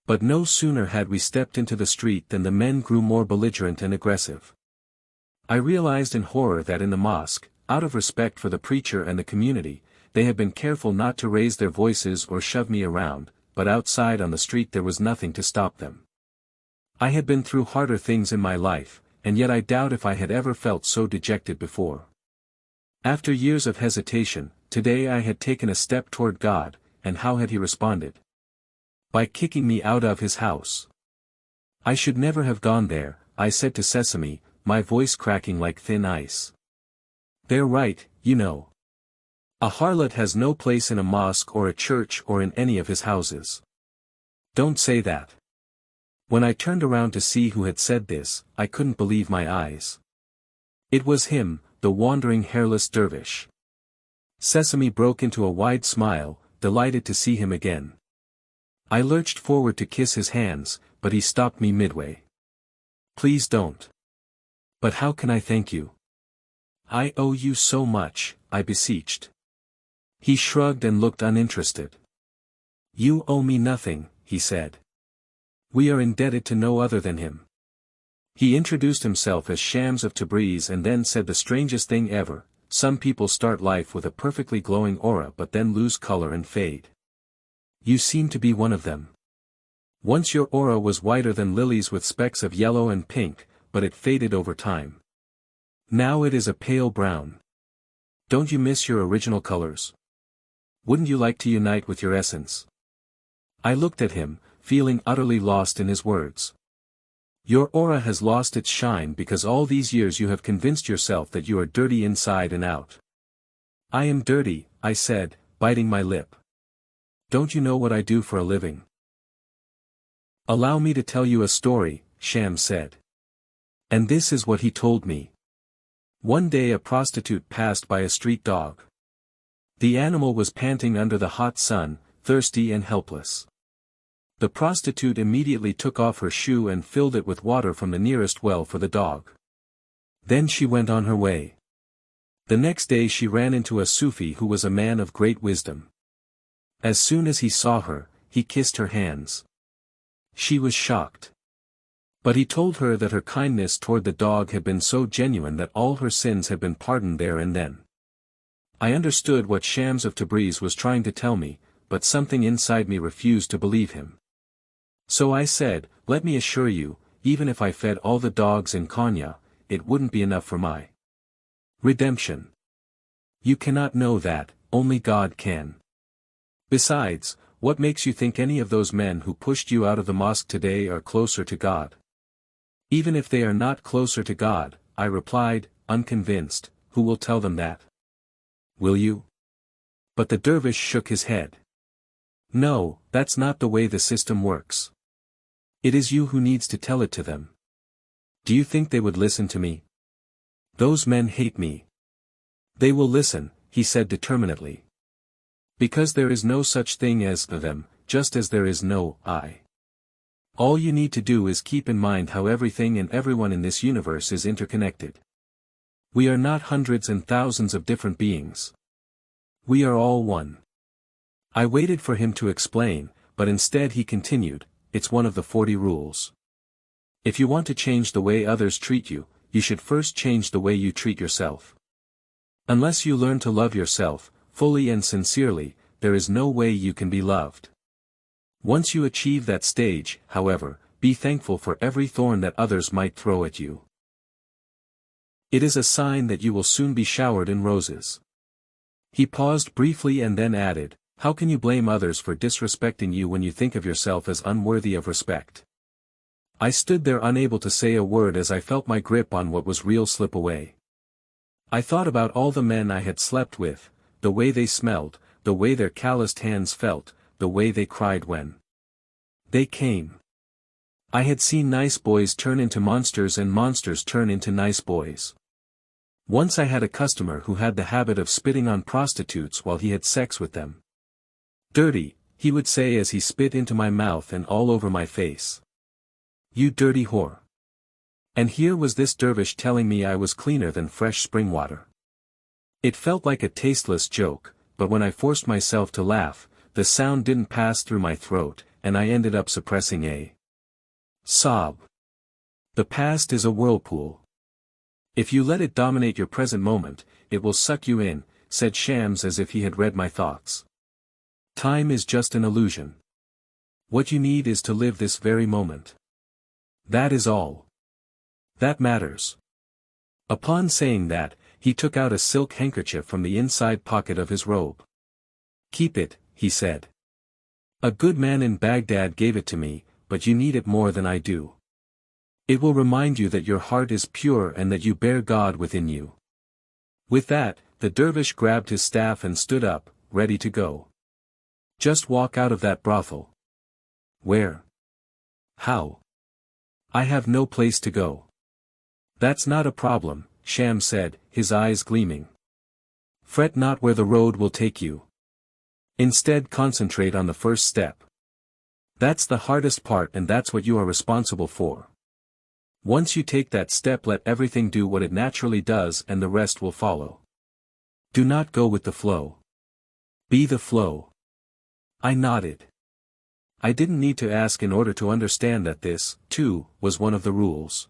But no sooner had we stepped into the street than the men grew more belligerent and aggressive. I realized in horror that in the mosque, out of respect for the preacher and the community, they had been careful not to raise their voices or shove me around, but outside on the street there was nothing to stop them. I had been through harder things in my life, and yet I doubt if I had ever felt so dejected before. After years of hesitation, today I had taken a step toward God, and how had he responded? By kicking me out of his house. I should never have gone there, I said to Sesame, my voice cracking like thin ice. They're right, you know. A harlot has no place in a mosque or a church or in any of his houses. Don't say that. When I turned around to see who had said this, I couldn't believe my eyes. It was him, the wandering hairless dervish. Sesame broke into a wide smile, delighted to see him again. I lurched forward to kiss his hands, but he stopped me midway. Please don't. But how can I thank you? I owe you so much, I beseeched. He shrugged and looked uninterested. You owe me nothing, he said. We are indebted to no other than him. He introduced himself as Shams of Tabriz and then said the strangest thing ever: some people start life with a perfectly glowing aura but then lose color and fade. You seem to be one of them. Once your aura was whiter than lilies with specks of yellow and pink, but it faded over time. Now it is a pale brown. Don't you miss your original colors? Wouldn't you like to unite with your essence? I looked at him, feeling utterly lost in his words. Your aura has lost its shine because all these years you have convinced yourself that you are dirty inside and out. I am dirty, I said, biting my lip. Don't you know what I do for a living? Allow me to tell you a story, Shams said. And this is what he told me. One day a prostitute passed by a street dog. The animal was panting under the hot sun, thirsty and helpless. The prostitute immediately took off her shoe and filled it with water from the nearest well for the dog. Then she went on her way. The next day she ran into a Sufi who was a man of great wisdom. As soon as he saw her, he kissed her hands. She was shocked. But he told her that her kindness toward the dog had been so genuine that all her sins had been pardoned there and then. I understood what Shams of Tabriz was trying to tell me, but something inside me refused to believe him. So I said, let me assure you, even if I fed all the dogs in Konya, it wouldn't be enough for my redemption. You cannot know that, only God can. Besides, what makes you think any of those men who pushed you out of the mosque today are closer to God? Even if they are not closer to God, I replied, unconvinced, who will tell them that? Will you? But the dervish shook his head. No, that's not the way the system works. It is you who needs to tell it to them. Do you think they would listen to me? Those men hate me. They will listen, he said determinedly. Because there is no such thing as them, just as there is no I. All you need to do is keep in mind how everything and everyone in this universe is interconnected. We are not hundreds and thousands of different beings. We are all one. I waited for him to explain, but instead he continued, it's one of the 40 rules. If you want to change the way others treat you, you should first change the way you treat yourself. Unless you learn to love yourself, fully and sincerely, there is no way you can be loved. Once you achieve that stage, however, be thankful for every thorn that others might throw at you. It is a sign that you will soon be showered in roses. He paused briefly and then added, how can you blame others for disrespecting you when you think of yourself as unworthy of respect? I stood there unable to say a word as I felt my grip on what was real slip away. I thought about all the men I had slept with, the way they smelled, the way their calloused hands felt, the way they cried when they came. I had seen nice boys turn into monsters and monsters turn into nice boys. Once I had a customer who had the habit of spitting on prostitutes while he had sex with them. Dirty, he would say as he spit into my mouth and all over my face. You dirty whore. And here was this dervish telling me I was cleaner than fresh spring water. It felt like a tasteless joke, but when I forced myself to laugh, the sound didn't pass through my throat, and I ended up suppressing a sob. The past is a whirlpool. If you let it dominate your present moment, it will suck you in, said Shams as if he had read my thoughts. Time is just an illusion. What you need is to live this very moment. That is all. That matters. Upon saying that, he took out a silk handkerchief from the inside pocket of his robe. Keep it, he said. A good man in Baghdad gave it to me, but you need it more than I do. It will remind you that your heart is pure and that you bear God within you. With that, the dervish grabbed his staff and stood up, ready to go. Just walk out of that brothel. Where? How? I have no place to go. That's not a problem, Shams said, his eyes gleaming. Fret not where the road will take you. Instead, concentrate on the first step. That's the hardest part, and that's what you are responsible for. Once you take that step, let everything do what it naturally does and the rest will follow. Do not go with the flow. Be the flow. I nodded. I didn't need to ask in order to understand that this, too, was one of the rules.